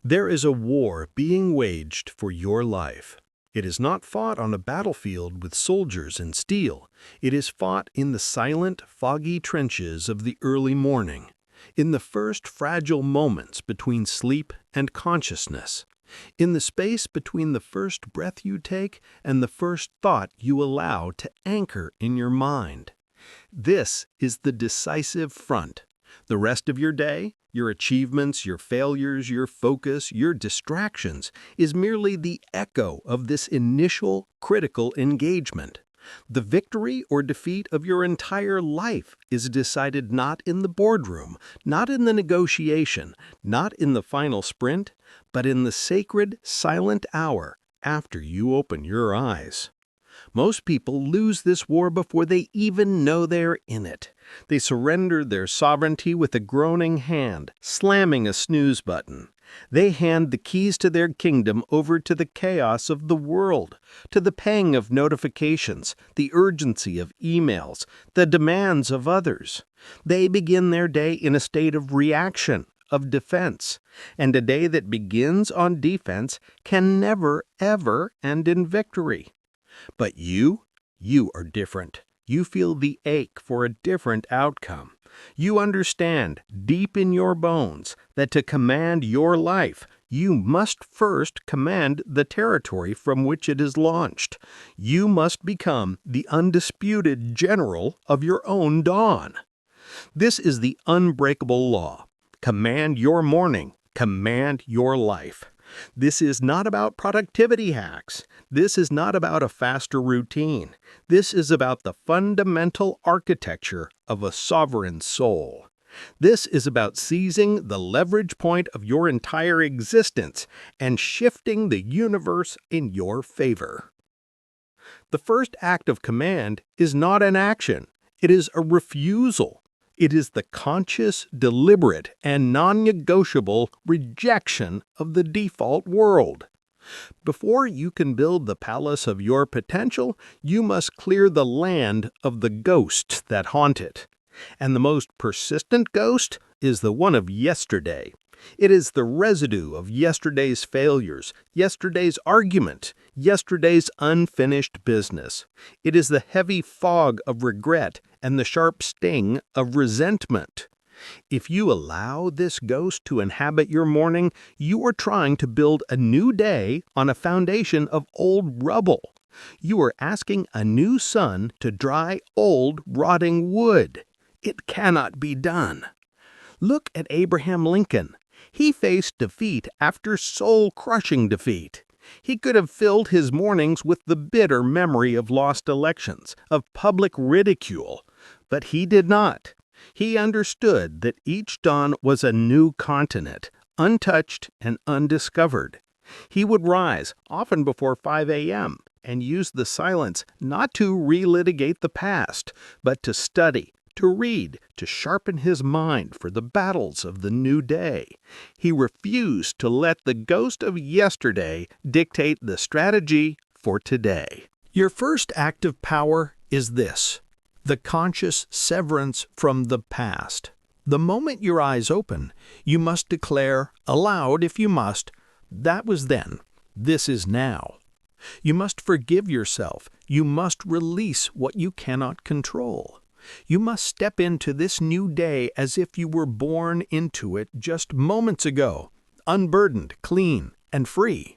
There is a war being waged for your life. It is not fought on a battlefield with soldiers and steel. It is fought in the silent, foggy trenches of the early morning, in the first fragile moments between sleep and consciousness, in the space between the first breath you take and the first thought you allow to anchor in your mind. This is the decisive front. The rest of your day, your achievements, your failures, your focus, your distractions, is merely the echo of this initial critical engagement. The victory or defeat of your entire life is decided not in the boardroom, not in the negotiation, not in the final sprint, but in the sacred, silent hour after you open your eyes. Most people lose this war before they even know they're in it. They surrender their sovereignty with a groaning hand, slamming a snooze button. They hand the keys to their kingdom over to the chaos of the world, to the pang of notifications, the urgency of emails, the demands of others. They begin their day in a state of reaction, of defense, and a day that begins on defense can never, ever end in victory. But you are different. You feel the ache for a different outcome. You understand, deep in your bones, that to command your life, you must first command the territory from which it is launched. You must become the undisputed general of your own dawn. This is the unbreakable law. Command your morning. Command your life. This is not about productivity hacks. This is not about a faster routine. This is about the fundamental architecture of a sovereign soul. This is about seizing the leverage point of your entire existence and shifting the universe in your favor. The first act of command is not an action. It is a refusal. It is the conscious, deliberate, and non-negotiable rejection of the default world. Before you can build the palace of your potential, you must clear the land of the ghosts that haunt it. And the most persistent ghost is the one of yesterday. It is the residue of yesterday's failures, yesterday's argument, yesterday's unfinished business. It is the heavy fog of regret and the sharp sting of resentment. If you allow this ghost to inhabit your morning, you are trying to build a new day on a foundation of old rubble. You are asking a new sun to dry old, rotting wood. It cannot be done. Look at Abraham Lincoln. He faced defeat after soul-crushing defeat. He could have filled his mornings with the bitter memory of lost elections, of public ridicule, but he did not. He understood that each dawn was a new continent, untouched and undiscovered. He would rise, often before 5 a.m., and use the silence not to relitigate the past, but to study, to read, to sharpen his mind for the battles of the new day. He refused to let the ghost of yesterday dictate the strategy for today. Your first act of power is this: the conscious severance from the past. The moment your eyes open, you must declare, aloud if you must, that was then, this is now. You must forgive yourself. You must release what you cannot control. You must step into this new day as if you were born into it just moments ago, unburdened, clean, and free.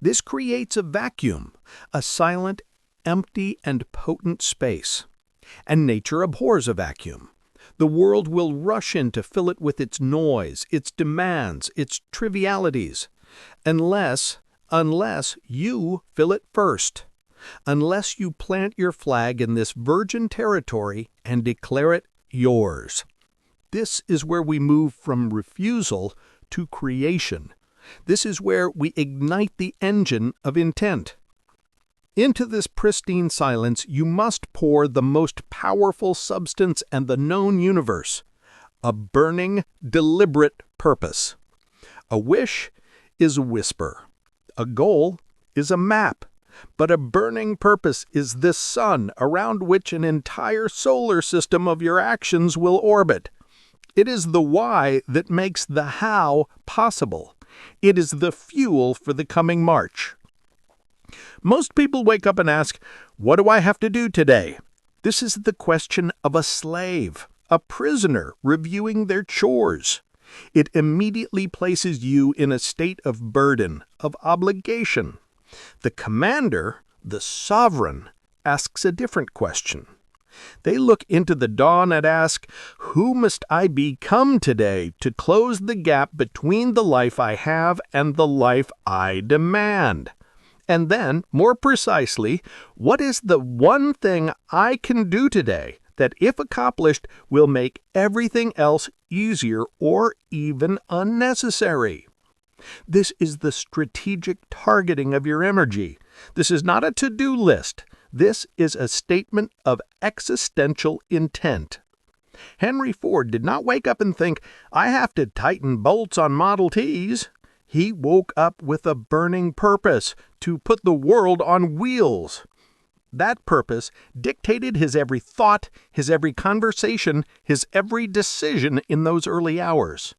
This creates a vacuum, a silent, empty, and potent space. And nature abhors a vacuum. The world will rush in to fill it with its noise, its demands, its trivialities, unless you fill it first. Unless you plant your flag in this virgin territory and declare it yours. This is where we move from refusal to creation. This is where we ignite the engine of intent. Into this pristine silence, you must pour the most powerful substance and the known universe, a burning, deliberate purpose. A wish is a whisper. A goal is a map. But a burning purpose is this sun around which an entire solar system of your actions will orbit. It is the why that makes the how possible. It is the fuel for the coming march. Most people wake up and ask, "What do I have to do today?" This is the question of a slave, a prisoner reviewing their chores. It immediately places you in a state of burden, of obligation. The commander, the sovereign, asks a different question. They look into the dawn and ask, "Who must I become today to close the gap between the life I have and the life I demand?" And then, more precisely, what is the one thing I can do today that, if accomplished, will make everything else easier or even unnecessary? This is the strategic targeting of your energy. This is not a to-do list. This is a statement of existential intent. Henry Ford did not wake up and think, "I have to tighten bolts on Model Ts." He woke up with a burning purpose to put the world on wheels. That purpose dictated his every thought, his every conversation, his every decision in those early hours.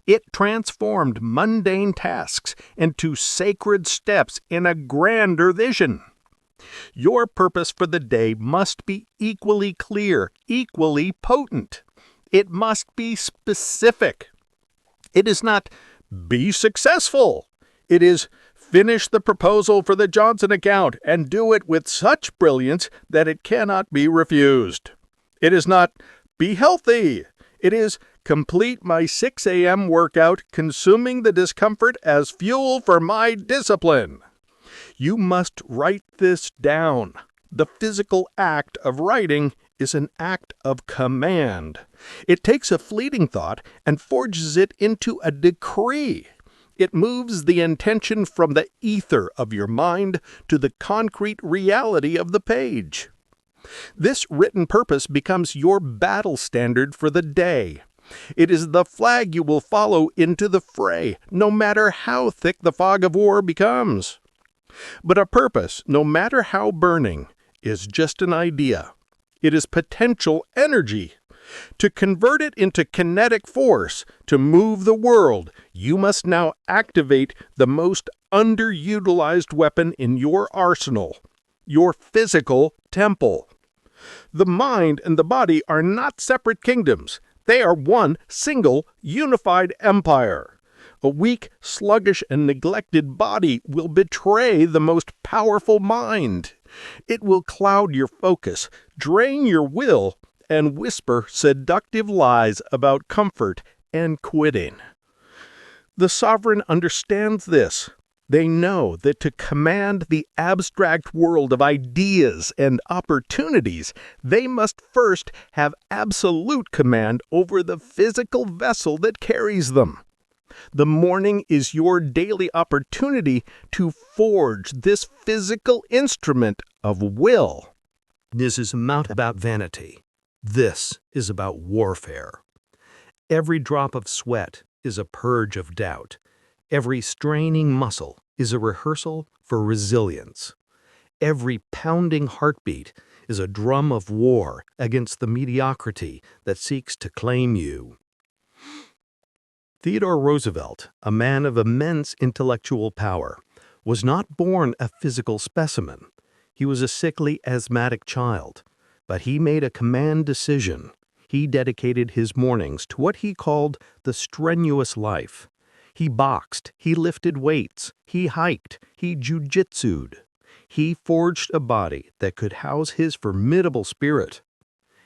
It transformed mundane tasks into sacred steps in a grander vision. Your purpose for the day must be equally clear, equally potent. It must be specific. It is not "be successful." It is "finish the proposal for the Johnson account and do it with such brilliance that it cannot be refused." It is not "be healthy." It is "complete my 6 a.m. workout, consuming the discomfort as fuel for my discipline." You must write this down. The physical act of writing is an act of command. It takes a fleeting thought and forges it into a decree. It moves the intention from the ether of your mind to the concrete reality of the page. This written purpose becomes your battle standard for the day. It is the flag you will follow into the fray, no matter how thick the fog of war becomes. But a purpose, no matter how burning, is just an idea. It is potential energy. To convert it into kinetic force, to move the world, you must now activate the most underutilized weapon in your arsenal, your physical temple. The mind and the body are not separate kingdoms. They are one single, unified empire. A weak, sluggish, and neglected body will betray the most powerful mind. It will cloud your focus, drain your will, and whisper seductive lies about comfort and quitting. The sovereign understands this. They know that to command the abstract world of ideas and opportunities, they must first have absolute command over the physical vessel that carries them. The morning is your daily opportunity to forge this physical instrument of will. This is not about vanity. This is about warfare. Every drop of sweat is a purge of doubt. Every straining muscle is a rehearsal for resilience. Every pounding heartbeat is a drum of war against the mediocrity that seeks to claim you. Theodore Roosevelt, a man of immense intellectual power, was not born a physical specimen. He was a sickly, asthmatic child, but he made a command decision. He dedicated his mornings to what he called the strenuous life. He boxed, he lifted weights, he hiked, he jujitsu'd. He forged a body that could house his formidable spirit.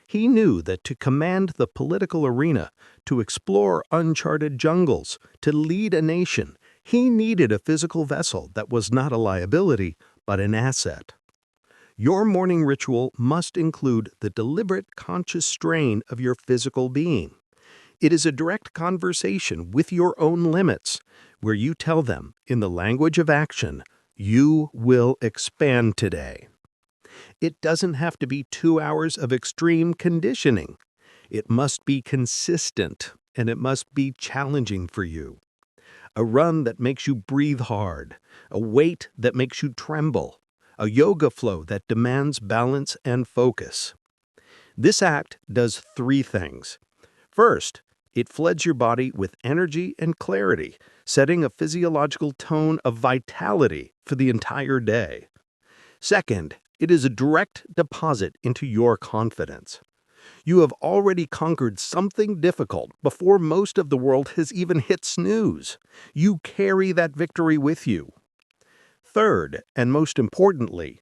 He knew that to command the political arena, to explore uncharted jungles, to lead a nation, he needed a physical vessel that was not a liability, but an asset. Your morning ritual must include the deliberate conscious strain of your physical being. It is a direct conversation with your own limits, where you tell them, in the language of action, you will expand today. It doesn't have to be 2 hours of extreme conditioning. It must be consistent, and it must be challenging for you. A run that makes you breathe hard, a weight that makes you tremble, a yoga flow that demands balance and focus. This act does 3 things. First, It floods your body with energy and clarity, setting a physiological tone of vitality for the entire day. Second, it is a direct deposit into your confidence. You have already conquered something difficult before most of the world has even hit snooze. You carry that victory with you. Third, and most importantly,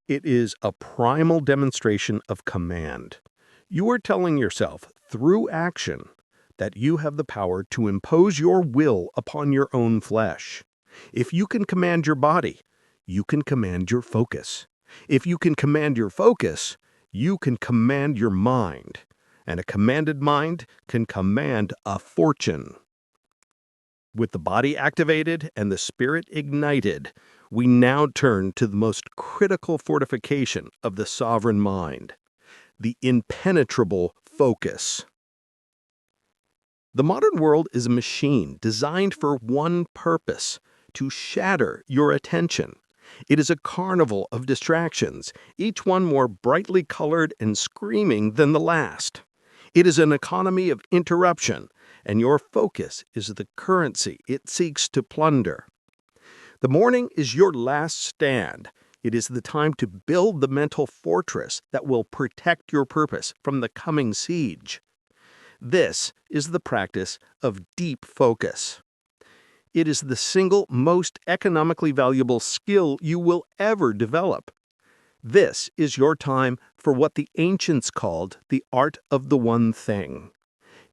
it is a primal demonstration of command. You are telling yourself, through action, that you have the power to impose your will upon your own flesh. If you can command your body, you can command your focus. If you can command your focus, you can command your mind. And a commanded mind can command a fortune. With the body activated and the spirit ignited, we now turn to the most critical fortification of the sovereign mind, the impenetrable focus. The modern world is a machine designed for one purpose: to shatter your attention. It is a carnival of distractions, each one more brightly colored and screaming than the last. It is an economy of interruption, and your focus is the currency it seeks to plunder. The morning is your last stand. It is the time to build the mental fortress that will protect your purpose from the coming siege. This is the practice of deep focus. It is the single most economically valuable skill you will ever develop. This is your time for what the ancients called the art of the one thing.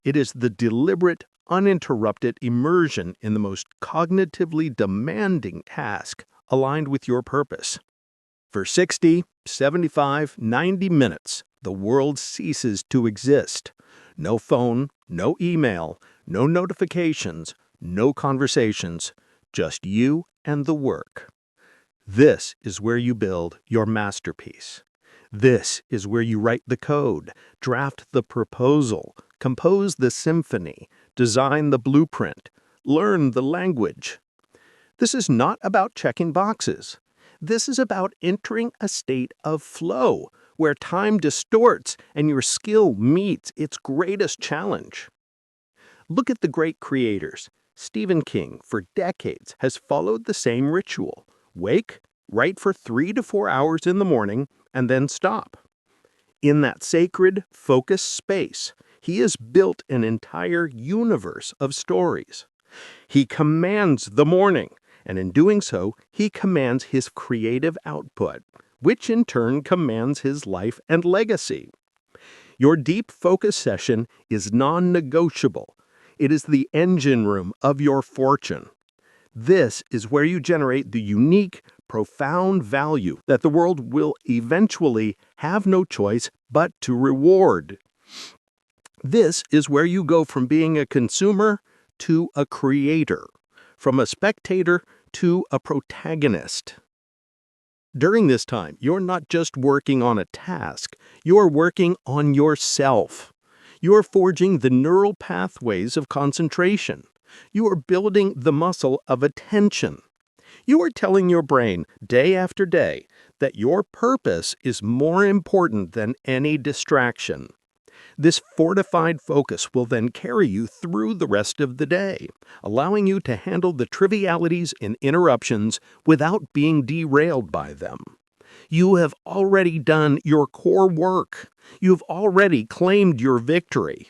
It is the deliberate, uninterrupted immersion in the most cognitively demanding task aligned with your purpose. For 60, 75, 90 minutes, the world ceases to exist. No phone, no email, no notifications, no conversations, just you and the work. This is where you build your masterpiece. This is where you write the code, draft the proposal, compose the symphony, design the blueprint, learn the language. This is not about checking boxes. This is about entering a state of flow, where time distorts and your skill meets its greatest challenge. Look at the great creators. Stephen King, for decades, has followed the same ritual. Wake, write for 3 to 4 hours in the morning, and then stop. In that sacred, focused space, he has built an entire universe of stories. He commands the morning, and in doing so, he commands his creative output, which in turn commands his life and legacy. Your deep focus session is non-negotiable. It is the engine room of your fortune. This is where you generate the unique, profound value that the world will eventually have no choice but to reward. This is where you go from being a consumer to a creator, from a spectator to a protagonist. During this time, you're not just working on a task, you're working on yourself. You're forging the neural pathways of concentration. You are building the muscle of attention. You are telling your brain, day after day, that your purpose is more important than any distraction. This fortified focus will then carry you through the rest of the day, allowing you to handle the trivialities and interruptions without being derailed by them. You have already done your core work. You've already claimed your victory.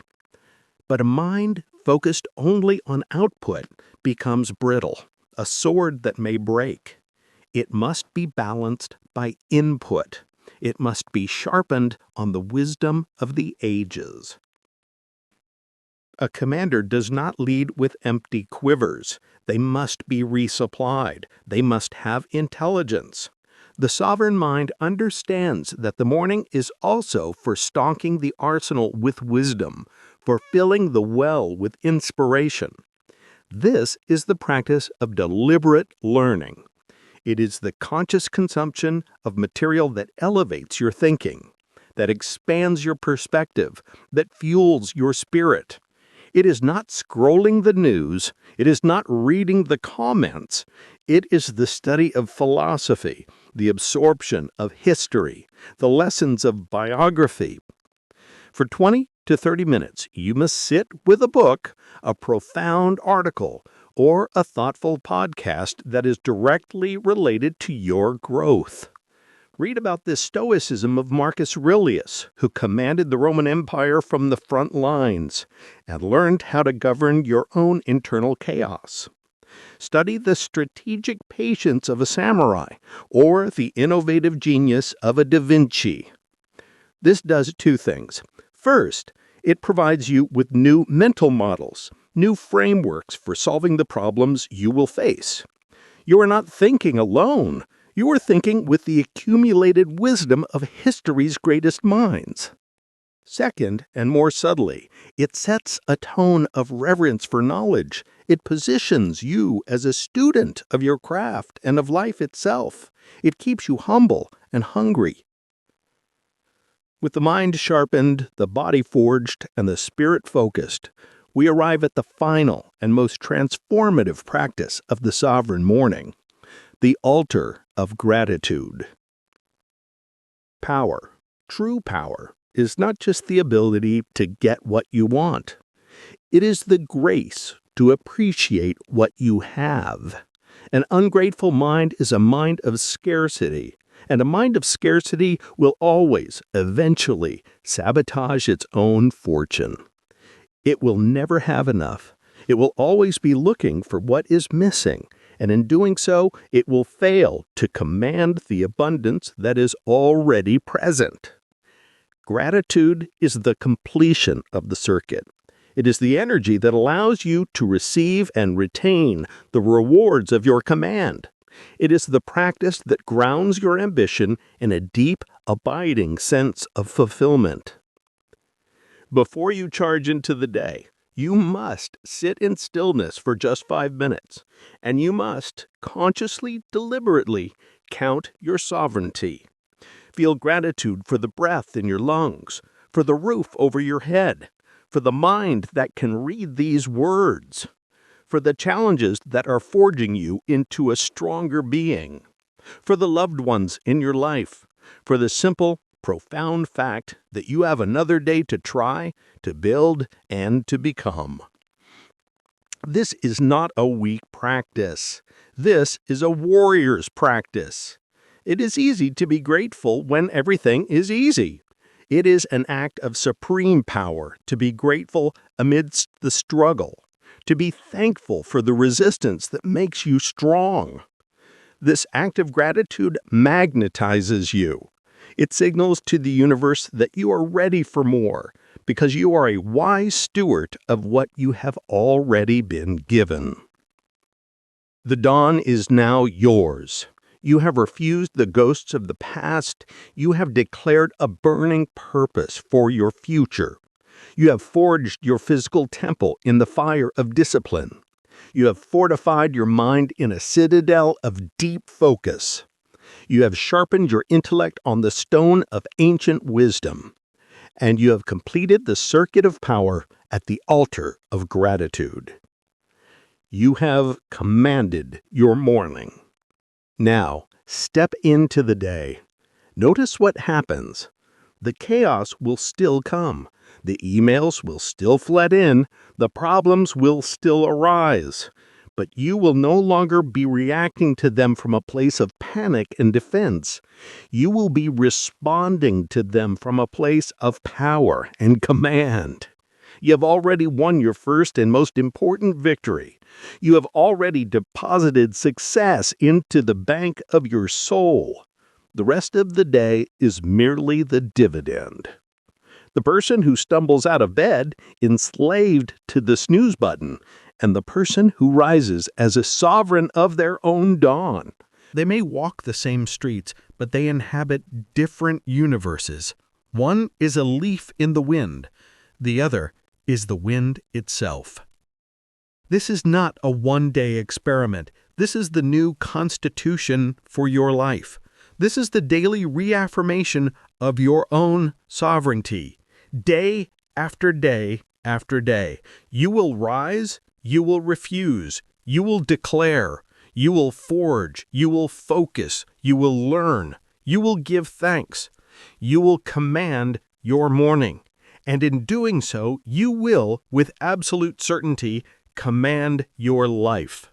But a mind focused only on output becomes brittle, a sword that may break. It must be balanced by input. It must be sharpened on the wisdom of the ages. A commander does not lead with empty quivers. They must be resupplied. They must have intelligence. The sovereign mind understands that the morning is also for stocking the arsenal with wisdom, for filling the well with inspiration. This is the practice of deliberate learning. It is the conscious consumption of material that elevates your thinking, that expands your perspective, that fuels your spirit. It is not scrolling the news. It is not reading the comments. It is the study of philosophy, the absorption of history, the lessons of biography. For 20 to 30 minutes, you must sit with a book, a profound article, or a thoughtful podcast that is directly related to your growth. Read about the stoicism of Marcus Aurelius, who commanded the Roman Empire from the front lines and learned how to govern your own internal chaos. Study the strategic patience of a samurai or the innovative genius of a Da Vinci. This does two things. First, it provides you with new mental models, new frameworks for solving the problems you will face. You are not thinking alone. You are thinking with the accumulated wisdom of history's greatest minds. Second, and more subtly, it sets a tone of reverence for knowledge. It positions you as a student of your craft and of life itself. It keeps you humble and hungry. With the mind sharpened, the body forged, and the spirit focused, we arrive at the final and most transformative practice of the sovereign morning, the altar of gratitude. Power, true power, is not just the ability to get what you want. It is the grace to appreciate what you have. An ungrateful mind is a mind of scarcity, and a mind of scarcity will always, eventually, sabotage its own fortune. It will never have enough. It will always be looking for what is missing, and in doing so, it will fail to command the abundance that is already present. Gratitude is the completion of the circuit. It is the energy that allows you to receive and retain the rewards of your command. It is the practice that grounds your ambition in a deep, abiding sense of fulfillment. Before you charge into the day, you must sit in stillness for just 5 minutes, and you must consciously, deliberately count your sovereignty. Feel gratitude for the breath in your lungs, for the roof over your head, for the mind that can read these words, for the challenges that are forging you into a stronger being, for the loved ones in your life, for the simple, profound fact that you have another day to try, to build, and to become. This is not a weak practice. This is a warrior's practice. It is easy to be grateful when everything is easy. It is an act of supreme power to be grateful amidst the struggle, to be thankful for the resistance that makes you strong. This act of gratitude magnetizes you. It signals to the universe that you are ready for more, because you are a wise steward of what you have already been given. The dawn is now yours. You have refused the ghosts of the past. You have declared a burning purpose for your future. You have forged your physical temple in the fire of discipline. You have fortified your mind in a citadel of deep focus. You have sharpened your intellect on the stone of ancient wisdom. And you have completed the circuit of power at the altar of gratitude. You have commanded your morning. Now, step into the day. Notice what happens. The chaos will still come. The emails will still flood in. The problems will still arise. But you will no longer be reacting to them from a place of panic and defense. You will be responding to them from a place of power and command. You have already won your first and most important victory. You have already deposited success into the bank of your soul. The rest of the day is merely the dividend. The person who stumbles out of bed, enslaved to the snooze button, and the person who rises as a sovereign of their own dawn. They may walk the same streets, but they inhabit different universes. One is a leaf in the wind. The other is the wind itself. This is not a one-day experiment. This is the new constitution for your life. This is the daily reaffirmation of your own sovereignty. Day after day after day, you will rise, you will refuse, you will declare, you will forge, you will focus, you will learn, you will give thanks, you will command your morning, and in doing so, you will, with absolute certainty, command your life.